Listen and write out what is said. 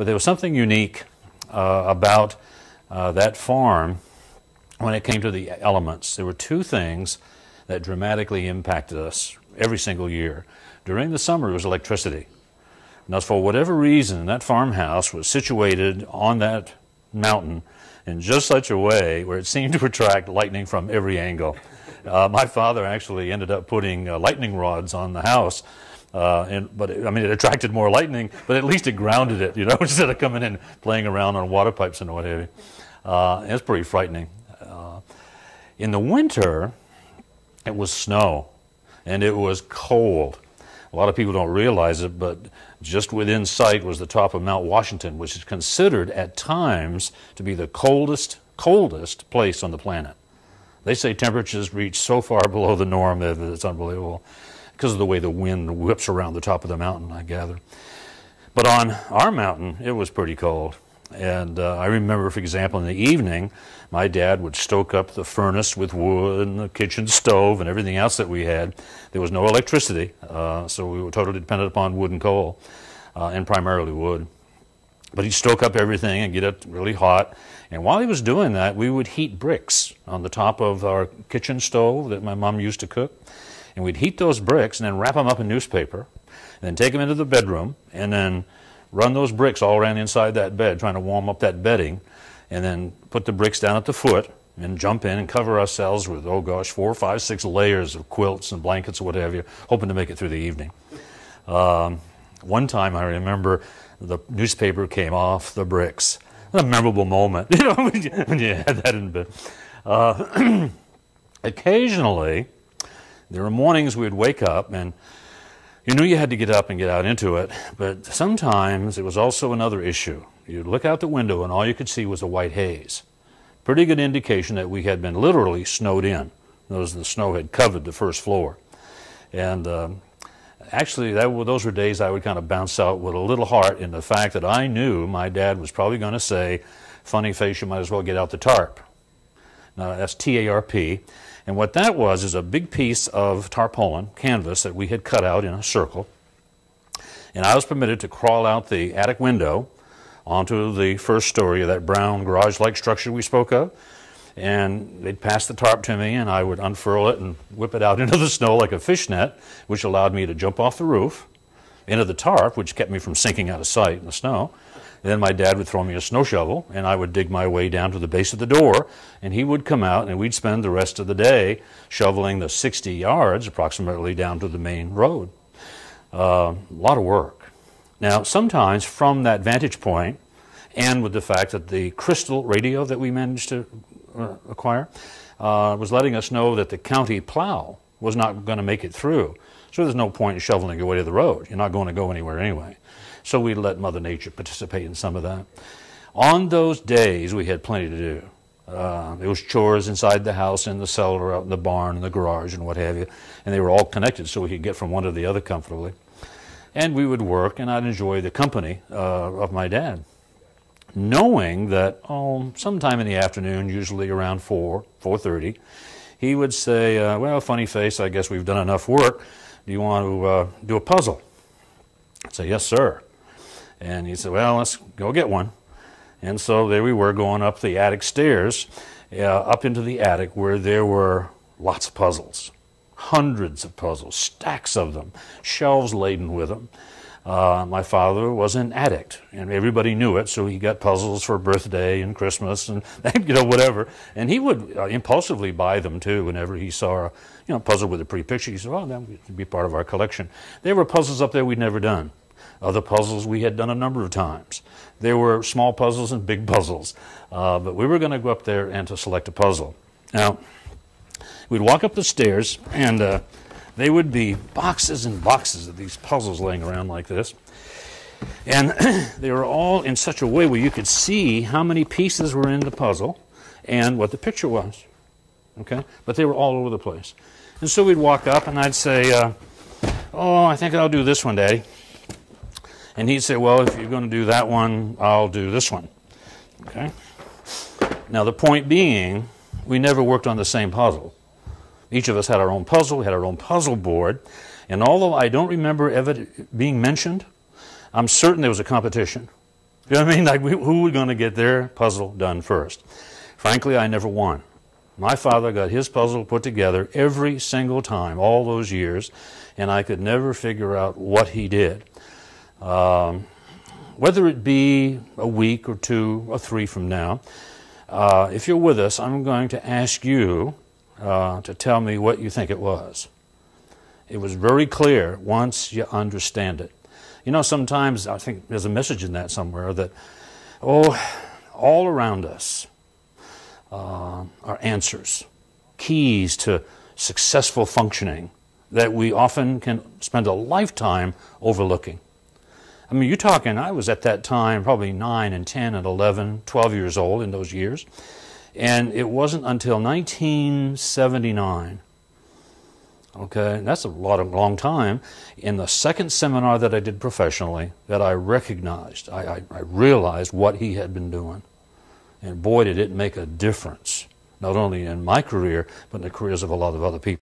But there was something unique about that farm when it came to the elements. There were two things that dramatically impacted us every single year. During the summer, it was electricity. Now, for whatever reason, that farmhouse was situated on that mountain in just such a way where it seemed to attract lightning from every angle. My father actually ended up putting lightning rods on the house, but it attracted more lightning, but at least it grounded it, instead of coming in playing around on water pipes and what have you. It's pretty frightening. In the winter, it was snow, and it was cold. A lot of people don't realize it, but just within sight was the top of Mount Washington, which is considered at times to be the coldest place on the planet. They say temperatures reach so far below the norm that it's unbelievable because of the way the wind whips around the top of the mountain, I gather. But on our mountain, it was pretty cold. And I remember, for example, in the evening, my dad would stoke up the furnace with wood and the kitchen stove and everything else that we had. There was no electricity, so we were totally dependent upon wood and coal, and primarily wood. But he'd stoke up everything and get it really hot. And while he was doing that, we would heat bricks on the top of our kitchen stove that my mom used to cook. And we'd heat those bricks and then wrap them up in newspaper, and then take them into the bedroom, and then run those bricks all around inside that bed, trying to warm up that bedding, and then put the bricks down at the foot and jump in and cover ourselves with, 4, 5, 6 layers of quilts and blankets or what have you, hoping to make it through the evening. One time I remember the newspaper came off the bricks. A memorable moment, when you had that in bed. Occasionally, there were mornings we'd wake up and you knew you had to get up and get out into it, but sometimes it was also another issue. You'd look out the window and all you could see was a white haze. Pretty good indication that we had been literally snowed in. The snow had covered the first floor. And actually, those were days I would kind of bounce out with a little heart in the fact that I knew my dad was probably going to say, funny face, you might as well get out the tarp. Now, that's T-A-R-P. And what that was is a big piece of tarpaulin, canvas, that we had cut out in a circle. And I was permitted to crawl out the attic window onto the first story of that brown garage-like structure we spoke of. And they'd pass the tarp to me, and I would unfurl it and whip it out into the snow like a fishnet, which allowed me to jump off the roof into the tarp, which kept me from sinking out of sight in the snow. And then my dad would throw me a snow shovel, and I would dig my way down to the base of the door, and he would come out, and we'd spend the rest of the day shoveling the 60 yards approximately down to the main road. A lot of work. Now, sometimes from that vantage point, and with the fact that the crystal radio that we managed to acquire was letting us know that the county plow was not going to make it through. So there's no point in shoveling your way to the road. You're not going to go anywhere anyway. So we let Mother Nature participate in some of that. On those days, we had plenty to do. There was chores inside the house, in the cellar, out in the barn, in the garage, and what have you. And they were all connected so we could get from one to the other comfortably. And we would work, and I'd enjoy the company of my dad, knowing that sometime in the afternoon, usually around 4:30, he would say, well, funny face, I guess we've done enough work. Do you want to do a puzzle? I'd say, yes, sir. And he said, well, let's go get one. And so there we were going up the attic stairs, up into the attic where there were lots of puzzles, hundreds of puzzles, stacks of them, shelves laden with them. My father was an addict, and everybody knew it, so he got puzzles for birthday and Christmas and whatever. And he would impulsively buy them, too, whenever he saw a puzzle with a pretty picture. He said, well, that would be part of our collection. There were puzzles up there we'd never done. Other puzzles we had done a number of times. There were small puzzles and big puzzles, but we were going to go up there and to select a puzzle. Now, we'd walk up the stairs, and they would be boxes and boxes of these puzzles laying around like this. And they were all in such a way where you could see how many pieces were in the puzzle and what the picture was. Okay? But they were all over the place. And so we'd walk up, and I'd say, I think I'll do this one, Daddy. And he'd say, well, if you're going to do that one, I'll do this one. Okay? Now, the point being, we never worked on the same puzzle. Each of us had our own puzzle, we had our own puzzle board, and although I don't remember ever being mentioned, I'm certain there was a competition. You know what I mean? Like, who are going to get their puzzle done first? Frankly, I never won. My father got his puzzle put together every single time, all those years, and I could never figure out what he did. Whether it be a week or 2 or 3 from now, if you're with us, I'm going to ask you to tell me what you think it was. It was very clear once you understand it. You know, sometimes I think there's a message in that somewhere that, all around us are answers, keys to successful functioning that we often can spend a lifetime overlooking. I mean, you're talking, I was at that time probably 9 and 10 and 11, 12 years old in those years. And it wasn't until 1979, okay, that's a long time, in the second seminar that I did professionally, that I recognized, I realized what he had been doing. And boy, did it make a difference, not only in my career, but in the careers of a lot of other people.